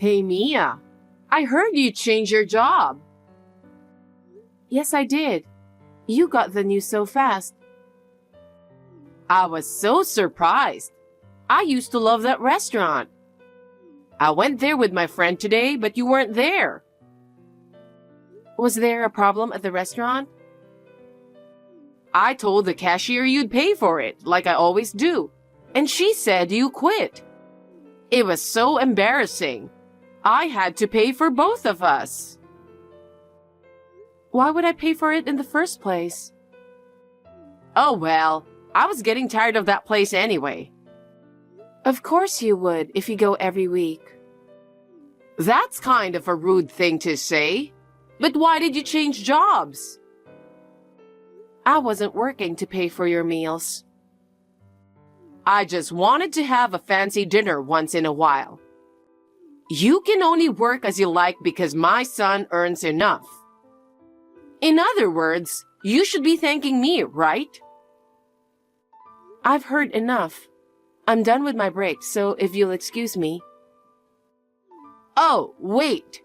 Hey Mia, I heard you changed your job. Yes, I did. You got the news so fast. I was so surprised. I used to love that restaurant. I went there with my friend today, but you weren't there. Was there a problem at the restaurant? I told the cashier you'd pay for it, like I always do, and she said you quit. It was so embarrassing. I had to pay for both of us. Why would I pay for it in the first place? Oh well, I was getting tired of that place anyway. Of course you would if you go every week. That's kind of a rude thing to say. But why did you change jobs? I wasn't working to pay for your meals. I just wanted to have a fancy dinner once in a while. You can only work as you like because my son earns enough. In other words, you should be thanking me, right? I've heard enough. I'm done with my break, so if you'll excuse me. Oh, wait.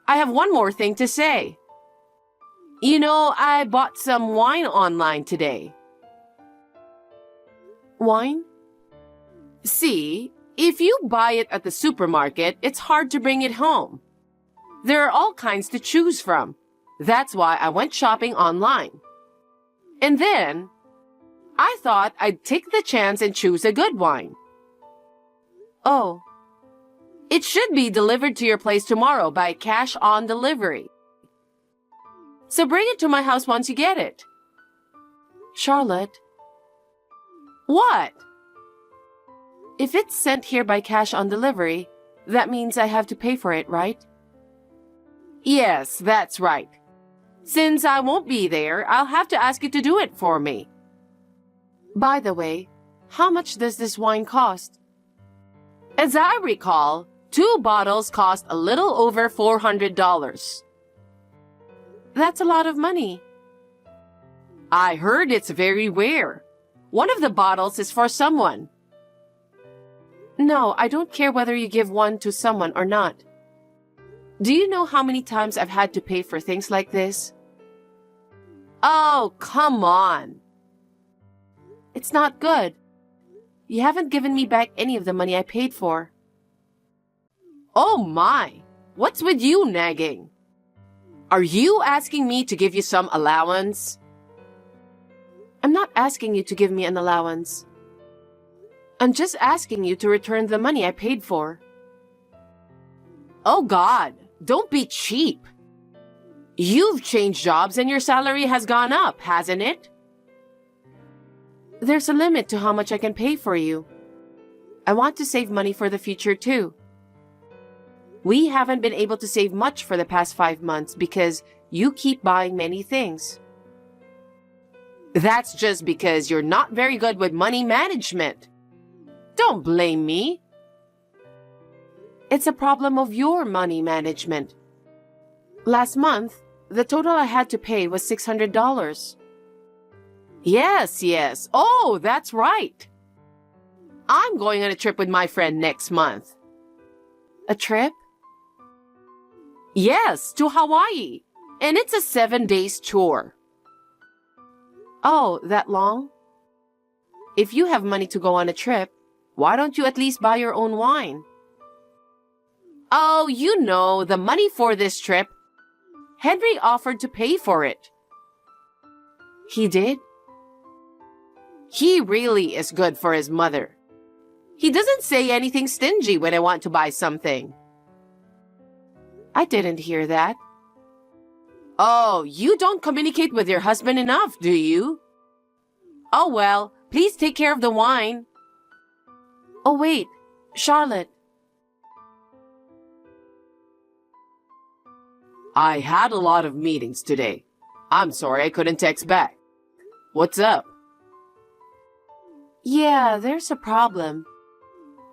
I have one more thing to say. You know, I bought some wine online today. Wine? See, if you buy it at the supermarket, it's hard to bring it home. There are all kinds to choose from. That's why I went shopping online. And then, I thought I'd take the chance and choose a good wine. Oh. It should be delivered to your place tomorrow by cash on delivery. So bring it to my house once you get it. Charlotte. What? If it's sent here by cash on delivery, that means I have to pay for it, right? Yes, that's right. Since I won't be there, I'll have to ask you to do it for me. By the way, how much does this wine cost? As I recall, 2 bottles cost a little over $400. That's a lot of money. I heard it's very rare. One of the bottles is for someone. No, I don't care whether you give one to someone or not. Do you know how many times I've had to pay for things like this? Oh, come on. It's not good. You haven't given me back any of the money I paid for. Oh my! What's with you nagging? Are you asking me to give you some allowance? I'm not asking you to give me an allowance. I'm just asking you to return the money I paid for. Oh God, don't be cheap. You've changed jobs and your salary has gone up, hasn't it? There's a limit to how much I can pay for you. I want to save money for the future too. We haven't been able to save much for the past 5 months because you keep buying many things. That's just because you're not very good with money management. Don't blame me. It's a problem of your money management. Last month, the total I had to pay was $600. Yes. Oh, that's right. I'm going on a trip with my friend next month. A trip? Yes, to Hawaii. And it's a 7-day tour. Oh, that long? If you have money to go on a trip, why don't you at least buy your own wine? Oh, you know, the money for this trip. Henry offered to pay for it. He did? He really is good for his mother. He doesn't say anything stingy when I want to buy something. I didn't hear that. Oh, you don't communicate with your husband enough, do you? Oh well, please take care of the wine. Oh wait, Charlotte. I had a lot of meetings today. I'm sorry I couldn't text back. What's up? Yeah, there's a problem.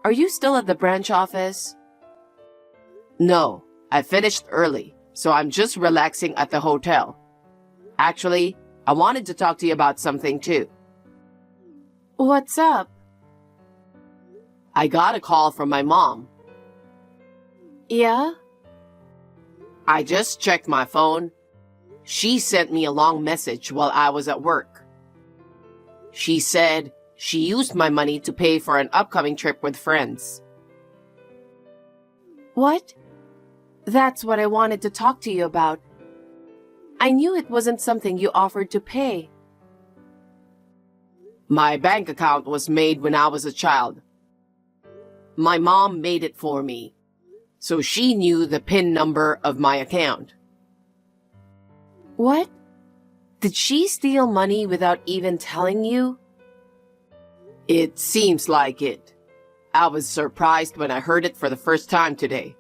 Are you still at the branch office? No, I finished early, so I'm just relaxing at the hotel. Actually, I wanted to talk to you about something too. What's up? I got a call from my mom. Yeah? I just checked my phone. She sent me a long message while I was at work. She said she used my money to pay for an upcoming trip with friends. What? That's what I wanted to talk to you about. I knew it wasn't something you offered to pay. My bank account was made when I was a child. My mom made it for me, so she knew the PIN number of my account. What? Did she steal money without even telling you? It seems like it. I was surprised when I heard it for the first time today.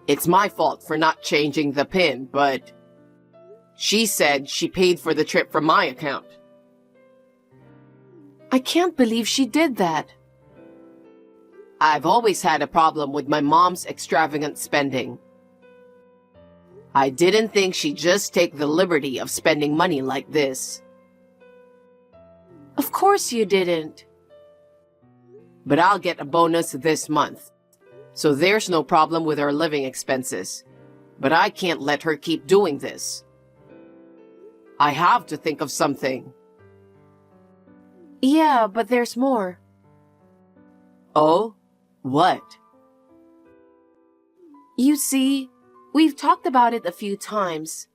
It's my fault for not changing the PIN, but she said she paid for the trip from my account. I can't believe she did that. I've always had a problem with my mom's extravagant spending. I didn't think she'd just take the liberty of spending money like this. Of course you didn't. But I'll get a bonus this month, so there's no problem with her living expenses. But I can't let her keep doing this. I have to think of something. Yeah, but there's more. Oh? What? You see, we've talked about it a few times.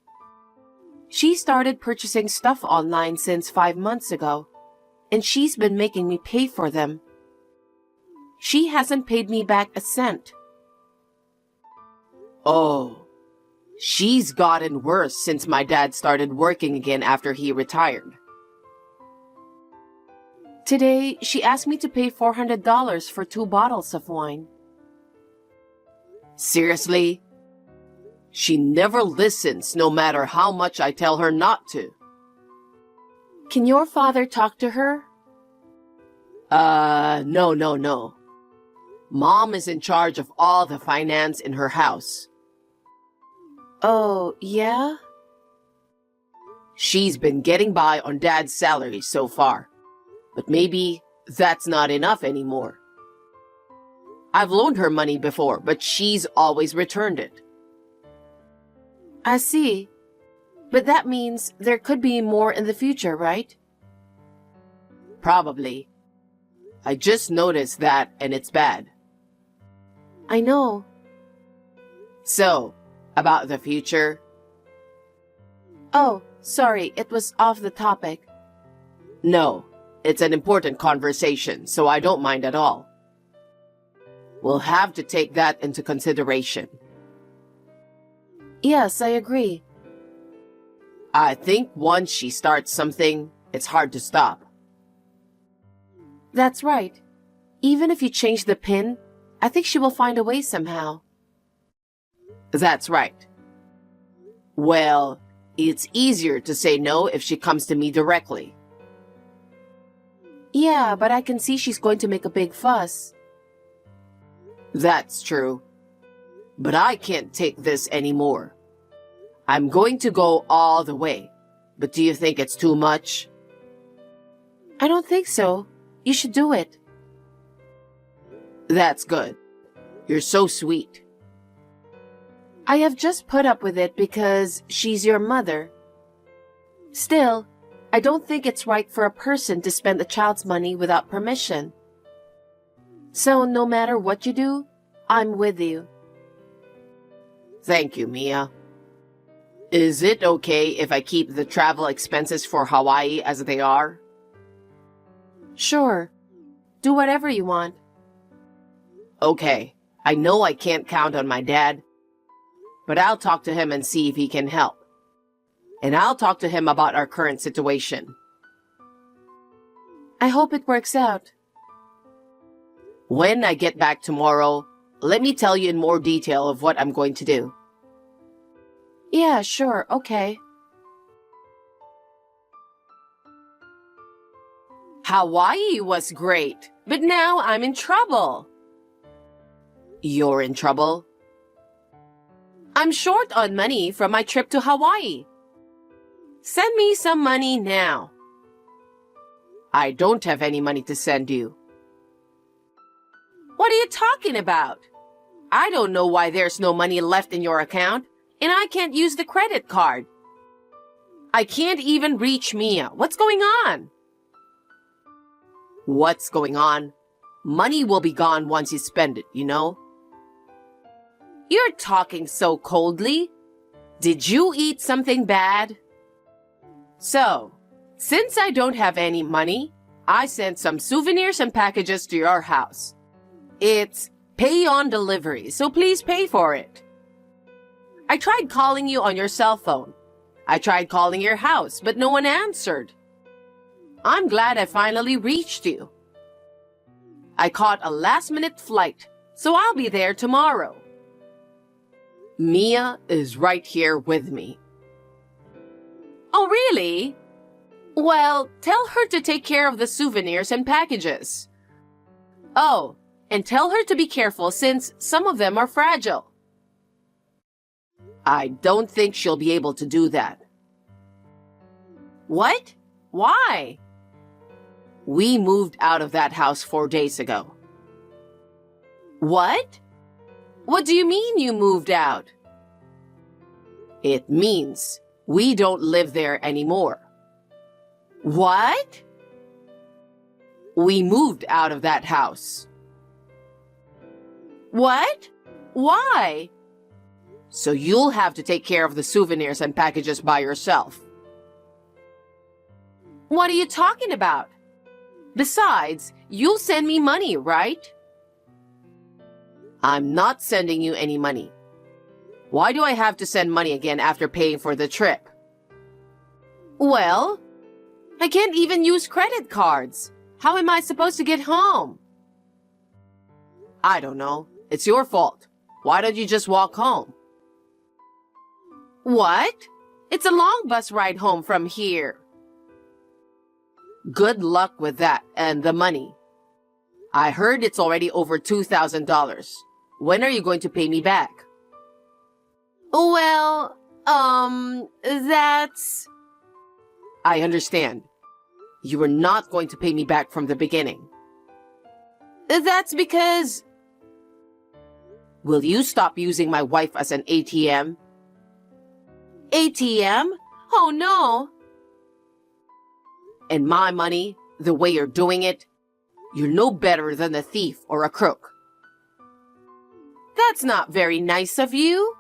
She started purchasing stuff online since 5 months ago, and she's been making me pay for them. She hasn't paid me back a cent. Oh, she's gotten worse since my dad started working again after he retired. Today, she asked me to pay $400 for 2 bottles of wine. Seriously? She never listens no matter how much I tell her not to. Can your father talk to her? No. Mom is in charge of all the finance in her house. Oh, yeah? She's been getting by on Dad's salary so far, but maybe that's not enough anymore. I've loaned her money before, but she's always returned it. I see. But that means there could be more in the future, right? Probably. I just noticed that, and it's bad. I know. So, about the future? Oh, sorry, it was off the topic. No, it's an important conversation, so I don't mind at all. We'll have to take that into consideration. Yes, I agree. I think once she starts something, it's hard to stop. That's right. Even if you change the PIN, I think she will find a way somehow. That's right. Well, it's easier to say no if she comes to me directly. Yeah, but I can see she's going to make a big fuss. That's true. But I can't take this anymore. I'm going to go all the way. But do you think it's too much? I don't think so. You should do it. That's good. You're so sweet. I have just put up with it because she's your mother. Still, I don't think it's right for a person to spend a child's money without permission. So no matter what you do, I'm with you. Thank you, Mia. Is it okay if I keep the travel expenses for Hawaii as they are? Sure. Do whatever you want. Okay. I know I can't count on my dad, but I'll talk to him and see if he can help. And I'll talk to him about our current situation. I hope it works out. When I get back tomorrow, let me tell you in more detail of what I'm going to do. Yeah, sure, okay. Hawaii was great, but now I'm in trouble. You're in trouble? I'm short on money from my trip to Hawaii. Send me some money now. I don't have any money to send you. What are you talking about? I don't know why there's no money left in your account, and I can't use the credit card. I can't even reach Mia. What's going on? What's going on? Money will be gone once you spend it, you know? You're talking so coldly. Did you eat something bad? So, since I don't have any money, I sent some souvenirs and packages to your house. It's pay on delivery, so please pay for it. I tried calling you on your cell phone. I tried calling your house, but no one answered. I'm glad I finally reached you. I caught a last-minute flight, so I'll be there tomorrow. Mia is right here with me. Oh, really? Well, tell her to take care of the souvenirs and packages. Oh, and tell her to be careful since some of them are fragile. I don't think she'll be able to do that. What? Why? We moved out of that house 4 days ago. What? What do you mean you moved out? It means we don't live there anymore. What? We moved out of that house. What? Why? So you'll have to take care of the souvenirs and packages by yourself. What are you talking about? Besides, you'll send me money, right? I'm not sending you any money. Why do I have to send money again after paying for the trip? Well, I can't even use credit cards. How am I supposed to get home? I don't know. It's your fault. Why don't you just walk home? What? It's a long bus ride home from here. Good luck with that and the money. I heard it's already over $2,000. When are you going to pay me back? Well, that's... I understand. You were not going to pay me back from the beginning. That's because... Will you stop using my wife as an ATM? ATM? Oh no! And my money, the way you're doing it, you're no better than a thief or a crook. That's not very nice of you.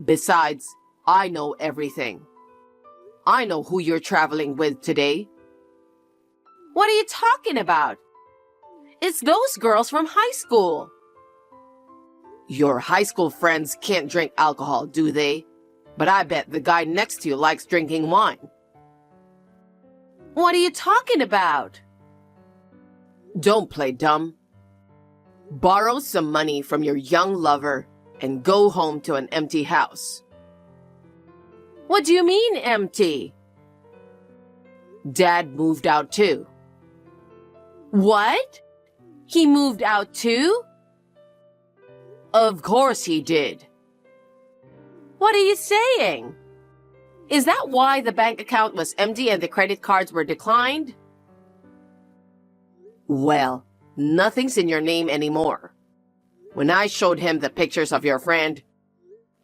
Besides, I know everything. I know who you're traveling with today. What are you talking about? It's those girls from high school. Your high school friends can't drink alcohol, do they? But I bet the guy next to you likes drinking wine. What are you talking about? Don't play dumb. Borrow some money from your young lover and go home to an empty house. What do you mean, empty? Dad moved out too. What? He moved out too? Of course he did. What are you saying? Is that why the bank account was empty and the credit cards were declined? Well, nothing's in your name anymore. When I showed him the pictures of your friend,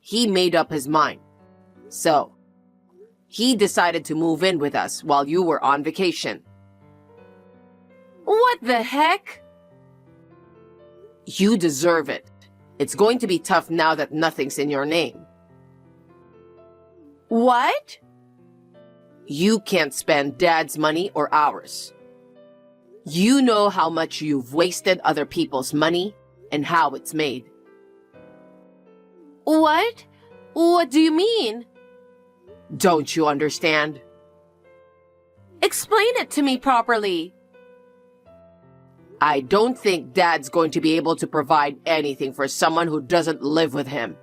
he made up his mind. So, he decided to move in with us while you were on vacation. What the heck? You deserve it. It's going to be tough now that nothing's in your name. What? You can't spend Dad's money or ours. You know how much you've wasted other people's money and how it's made. What? What do you mean? Don't you understand? Explain it to me properly. I don't think Dad's going to be able to provide anything for someone who doesn't live with him.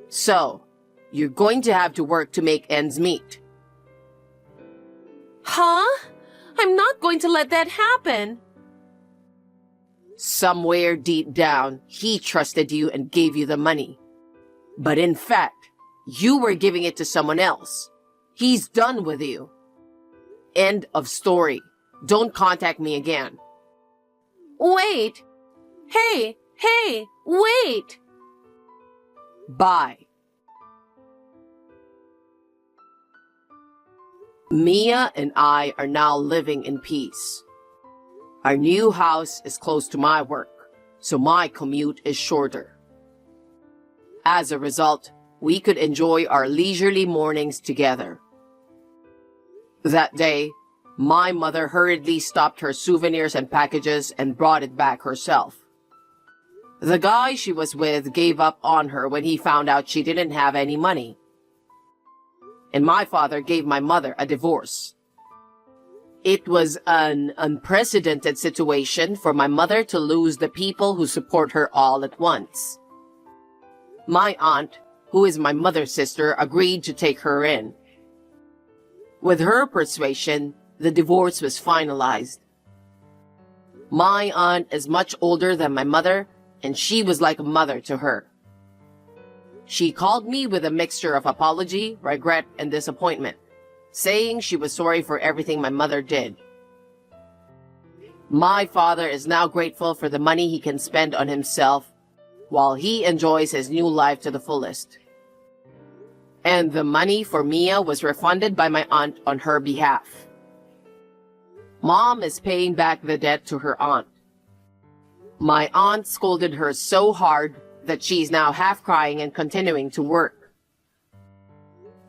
So, you're going to have to work to make ends meet. Huh? I'm not going to let that happen. Somewhere deep down, he trusted you and gave you the money. But in fact, you were giving it to someone else. He's done with you. End of story. Don't contact me again. Wait. Hey, Hey, wait! Bye. Mia and I are now living in peace. Our new house is close to my work, so my commute is shorter. As a result, we could enjoy our leisurely mornings together. That day, my mother hurriedly stopped her souvenirs and packages and brought it back herself. The guy she was with gave up on her when he found out she didn't have any money. And my father gave my mother a divorce. It was an unprecedented situation for my mother to lose the people who support her all at once. My aunt, who is my mother's sister, agreed to take her in. With her persuasion, the divorce was finalized. My aunt is much older than my mother, and she was like a mother to her. She called me with a mixture of apology, regret, and disappointment, saying she was sorry for everything my mother did. My father is now grateful for the money he can spend on himself while he enjoys his new life to the fullest. And the money for Mia was refunded by my aunt on her behalf. Mom is paying back the debt to her aunt. My aunt scolded her so hard that she's now half crying and continuing to work.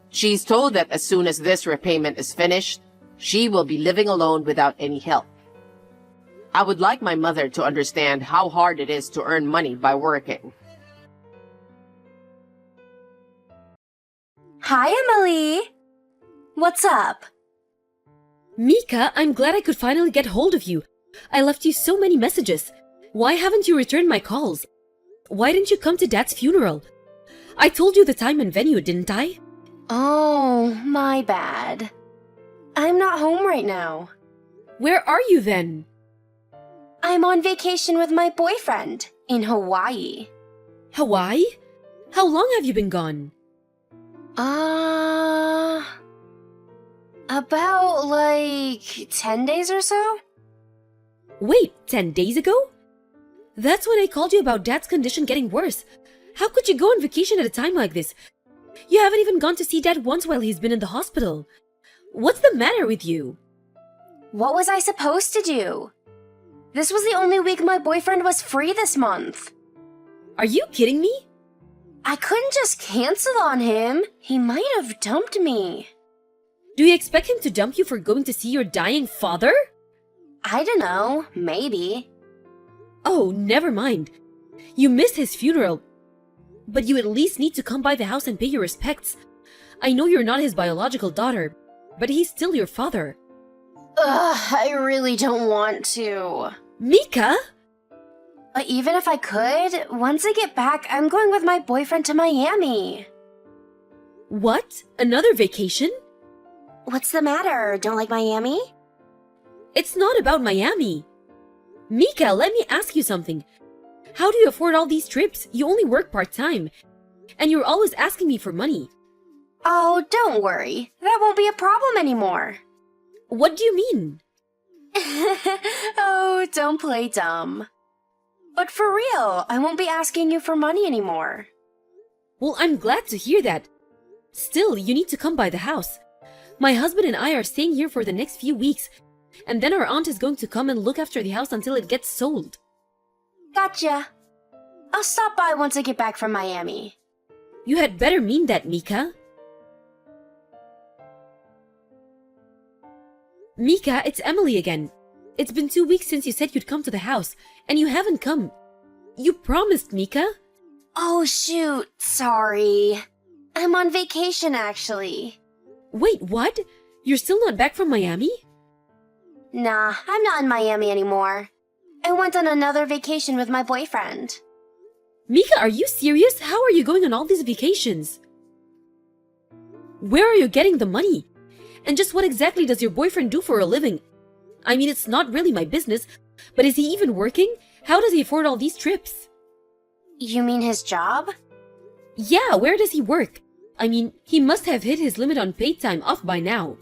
She's told that as soon as this repayment is finished, she will be living alone without any help. I would like my mother to understand how hard it is to earn money by working. Hi, Emily. What's up? Mika, I'm glad I could finally get hold of you. I left you so many messages. Why haven't you returned my calls? Why didn't you come to Dad's funeral? I told you the time and venue, didn't I? Oh, my bad. I'm not home right now. Where are you then? I'm on vacation with my boyfriend in Hawaii. Hawaii? How long have you been gone? About like 10 days or so? Wait, 10 days ago? That's when I called you about Dad's condition getting worse. How could you go on vacation at a time like this? You haven't even gone to see Dad once while he's been in the hospital. What's the matter with you? What was I supposed to do? This was the only week my boyfriend was free this month. Are you kidding me? I couldn't just cancel on him. He might have dumped me. Do you expect him to dump you for going to see your dying father? I don't know. Maybe. Oh, never mind. You missed his funeral. But you at least need to come by the house and pay your respects. I know you're not his biological daughter, but he's still your father. Ugh, I really don't want to. Mika? But even if I could, once I get back, I'm going with my boyfriend to Miami. What? Another vacation? What's the matter? Don't like Miami? It's not about Miami. Mika, let me ask you something. How do you afford all these trips? You only work part-time. And you're always asking me for money. Oh, don't worry. That won't be a problem anymore. What do you mean? Oh, don't play dumb. But for real, I won't be asking you for money anymore. Well, I'm glad to hear that. Still, you need to come by the house. My husband and I are staying here for the next few weeks, and then our aunt is going to come and look after the house until it gets sold. Gotcha. I'll stop by once I get back from Miami. You had better mean that, Mika. Mika, it's Emily again. It's been 2 weeks since you said you'd come to the house, and you haven't come. You promised, Mika. Oh, shoot. Sorry. I'm on vacation, actually. Wait, what? You're still not back from Miami? Nah, I'm not in Miami anymore. I went on another vacation with my boyfriend. Mika, are you serious? How are you going on all these vacations? Where are you getting the money? And just what exactly does your boyfriend do for a living? I mean, it's not really my business, but is he even working? How does he afford all these trips? You mean his job? Yeah, where does he work? I mean, he must have hit his limit on paid time off by now.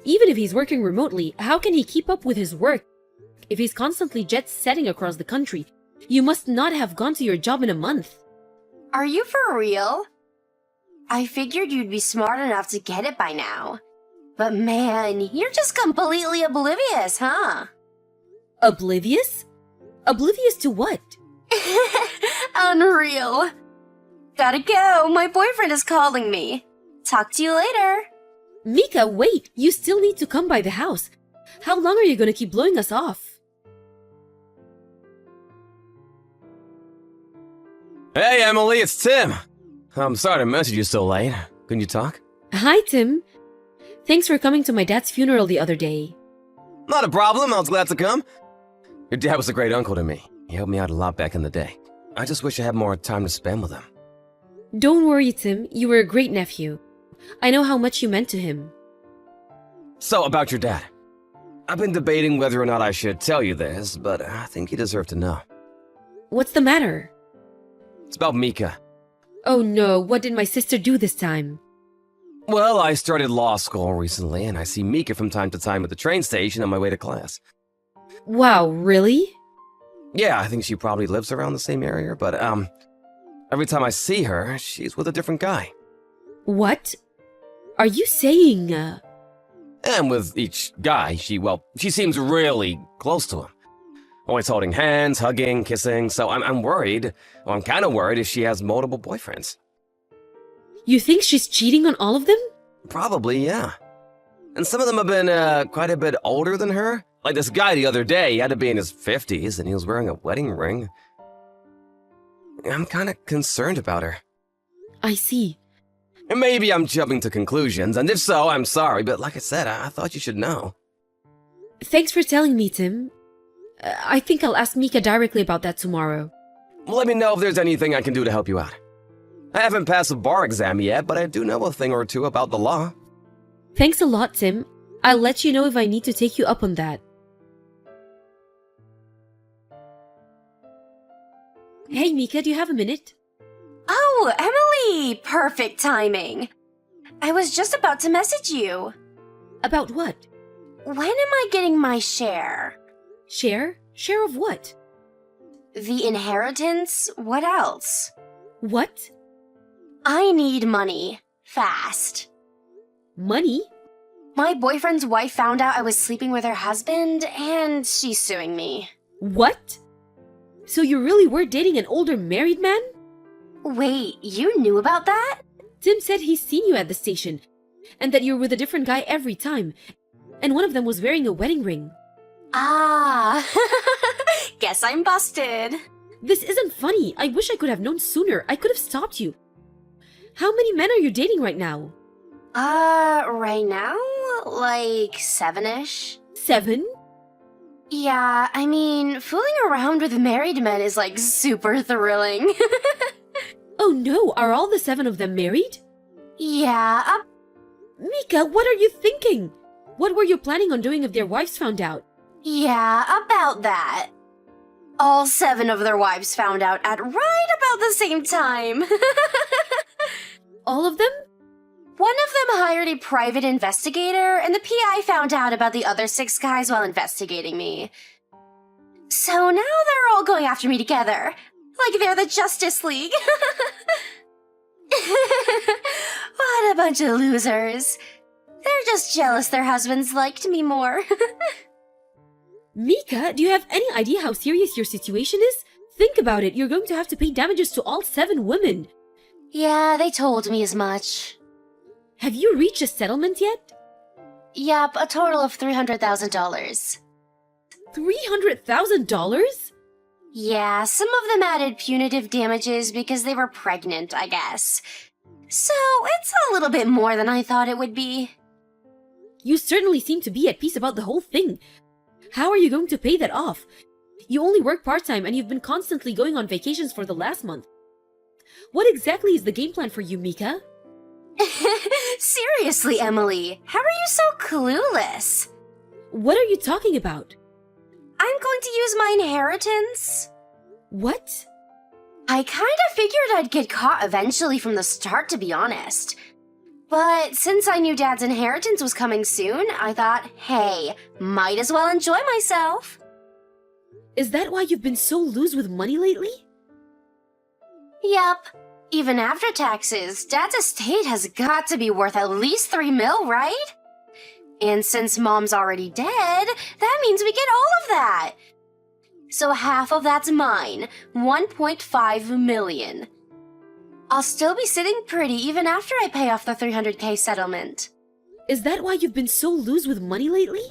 Even if he's working remotely, how can he keep up with his work if he's constantly jet-setting across the country? You must not have gone to your job in a month. Are you for real? I figured you'd be smart enough to get it by now. But man, you're just completely oblivious, huh? Oblivious? Oblivious to what? Unreal. Gotta go, my boyfriend is calling me. Talk to you later. Mika, wait! You still need to come by the house. How long are you gonna keep blowing us off? Hey, Emily, it's Tim. I'm sorry to message you so late. Can you talk? Hi, Tim. Thanks for coming to my dad's funeral the other day. Not a problem, I was glad to come. Your dad was a great uncle to me. He helped me out a lot back in the day. I just wish I had more time to spend with him. Don't worry, Tim. You were a great nephew. I know how much you meant to him. So, about your dad. I've been debating whether or not I should tell you this, but I think you deserve to know. What's the matter? It's about Mika. Oh no, what did my sister do this time? Well, I started law school recently, and I see Mika from time to time at the train station on my way to class. Wow, really? Yeah, I think she probably lives around the same area, but, every time I see her, she's with a different guy. What? Are you saying, And with each guy, she seems really close to him. Always holding hands, hugging, kissing, so I'm worried, or I'm kind of worried if she has multiple boyfriends. You think she's cheating on all of them? Probably, yeah. And some of them have been, quite a bit older than her. Like this guy the other day, he had to be in his 50s, and he was wearing a wedding ring. I'm kind of concerned about her. I see. And maybe I'm jumping to conclusions, and if so, I'm sorry, but like I said, I thought you should know. Thanks for telling me, Tim. I think I'll ask Mika directly about that tomorrow. Well, let me know if there's anything I can do to help you out. I haven't passed a bar exam yet, but I do know a thing or two about the law. Thanks a lot, Tim. I'll let you know if I need to take you up on that. Hey, Mika, do you have a minute? Oh, Emily! Perfect timing. I was just about to message you. About what? When am I getting my share? Share? Share of what? The inheritance? What else? What? I need money. Fast. Money? My boyfriend's wife found out I was sleeping with her husband, and she's suing me. What? So you really were dating an older married man? Wait, you knew about that? Tim said he's seen you at the station, and that you're with a different guy every time, and one of them was wearing a wedding ring. Ah, guess I'm busted. This isn't funny. I wish I could have known sooner. I could have stopped you. How many men are you dating right now? Right now? Like 7-ish? 7? Yeah, I mean, fooling around with married men is like super thrilling. Oh no, are all the 7 of them married? Yeah, Mika, what are you thinking? What were you planning on doing if their wives found out? yeah, about that. All 7 of their wives found out at right about the same time. All of them? One of them hired a private investigator, and the PI found out about the other 6 guys while investigating me. So now they're all going after me together, like they're the Justice League. What a bunch of losers. They're just jealous their husbands liked me more. Mika, do you have any idea how serious your situation is? Think about it. You're going to have to pay damages to all 7 women. Yeah, they told me as much. Have you reached a settlement yet? Yep, a total of $300,000. $300,000? Yeah, some of them added punitive damages because they were pregnant, I guess. So, it's a little bit more than I thought it would be. You certainly seem to be at peace about the whole thing. How are you going to pay that off? You only work part-time and you've been constantly going on vacations for the last month. What exactly is the game plan for you, Mika? Seriously, Emily, how are you so clueless? What are you talking about? I'm going to use my inheritance. What? I kinda figured I'd get caught eventually from the start, to be honest. But since I knew Dad's inheritance was coming soon, I thought, hey, might as well enjoy myself. Is that why you've been so loose with money lately? Yep. Even after taxes, Dad's estate has got to be worth at least 3 mil, right? And since Mom's already dead, that means we get all of that. So half of that's mine, 1.5 million. I'll still be sitting pretty even after I pay off the 300K settlement. Is that why you've been so loose with money lately?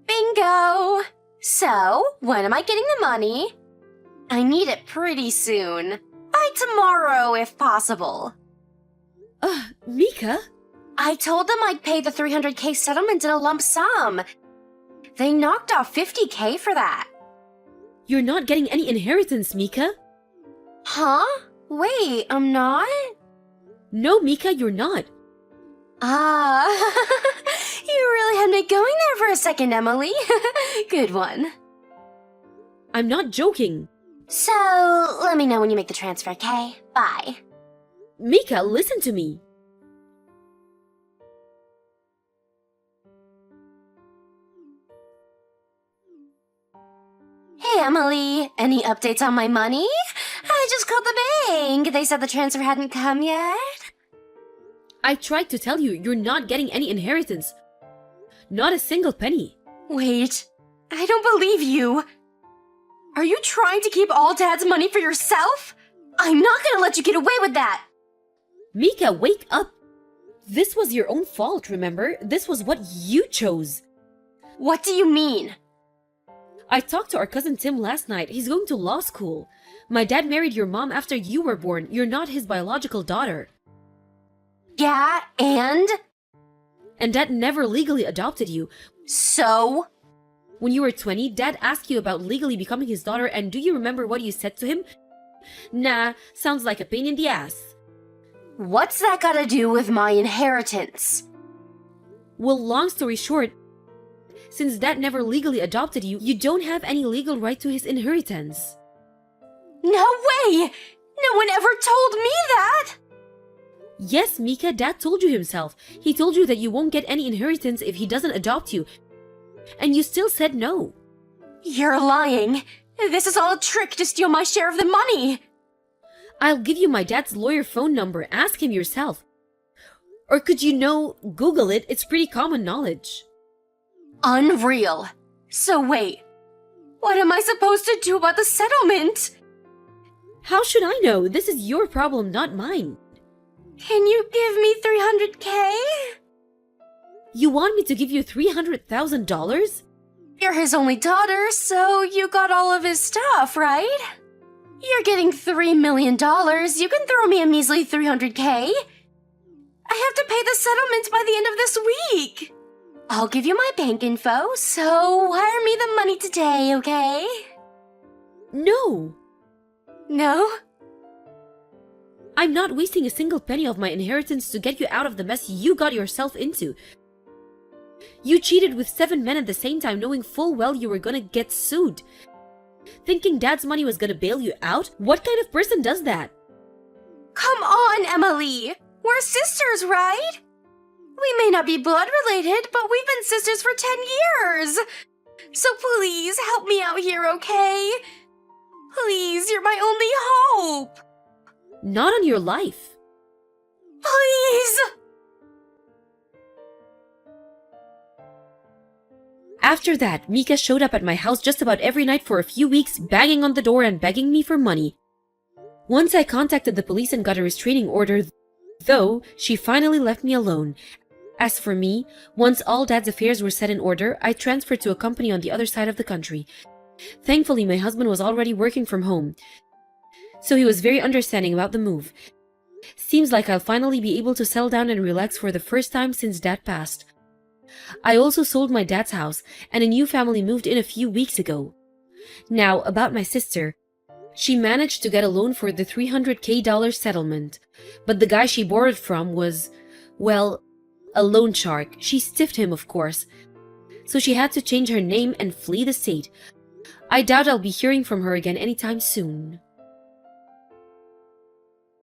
Bingo! So, when am I getting the money? I need it pretty soon. By tomorrow, if possible. Mika? I told them I'd pay the 300K settlement in a lump sum. They knocked off 50K for that. You're not getting any inheritance, Mika. Huh? Wait, I'm not? No, Mika, you're not. Ah, you really had me going there for a second, Emily. Good one. I'm not joking. So, let me know when you make the transfer, okay? Bye. Mika, listen to me. Hey, Emily. Any updates on my money? I just called the bank. They said the transfer hadn't come yet. I tried to tell you, you're not getting any inheritance. Not a single penny. Wait, I don't believe you. Are you trying to keep all Dad's money for yourself? I'm not gonna let you get away with that. Mika, wake up. This was your own fault, remember? This was what you chose. What do you mean? I talked to our cousin Tim last night. He's going to law school. My dad married your mom after you were born. You're not his biological daughter. Yeah, and? And Dad never legally adopted you. So? When you were 20, Dad asked you about legally becoming his daughter, and do you remember what you said to him? Nah, sounds like a pain in the ass. What's that gotta do with my inheritance? Well, long story short, since Dad never legally adopted you, you don't have any legal right to his inheritance. No way! No one ever told me that! Yes, Mika, Dad told you himself. He told you that you won't get any inheritance if he doesn't adopt you. And you still said no. You're lying. This is all a trick to steal my share of the money. I'll give you my dad's lawyer phone number. Ask him yourself. Or could you Google it? It's pretty common knowledge. Unreal. So wait, what am I supposed to do about the settlement? How should I know? This is your problem, not mine. Can you give me 300K? You want me to give you $300,000? You're his only daughter, so you got all of his stuff, right? You're getting $3 million. You can throw me a measly 300K. I have to pay the settlement by the end of this week. I'll give you my bank info, so wire me the money today, okay? No. No? I'm not wasting a single penny of my inheritance to get you out of the mess you got yourself into. You cheated with 7 men at the same time, knowing full well you were gonna get sued. Thinking Dad's money was gonna bail you out? What kind of person does that? Come on, Emily. We're sisters, right? We may not be blood related, but we've been sisters for 10 years. So please help me out here, okay? Please, you're my only hope. Not on your life. Please! After that, Mika showed up at my house just about every night for a few weeks, banging on the door and begging me for money. Once I contacted the police and got a restraining order, though, she finally left me alone. As for me, once all Dad's affairs were set in order, I transferred to a company on the other side of the country. Thankfully, my husband was already working from home, so he was very understanding about the move. Seems like I'll finally be able to settle down and relax for the first time since Dad passed. I also sold my dad's house, and a new family moved in a few weeks ago. Now, about my sister. She managed to get a loan for the $300K settlement, but the guy she borrowed from was, well, a loan shark. She stiffed him, of course. So she had to change her name and flee the state. I doubt I'll be hearing from her again anytime soon.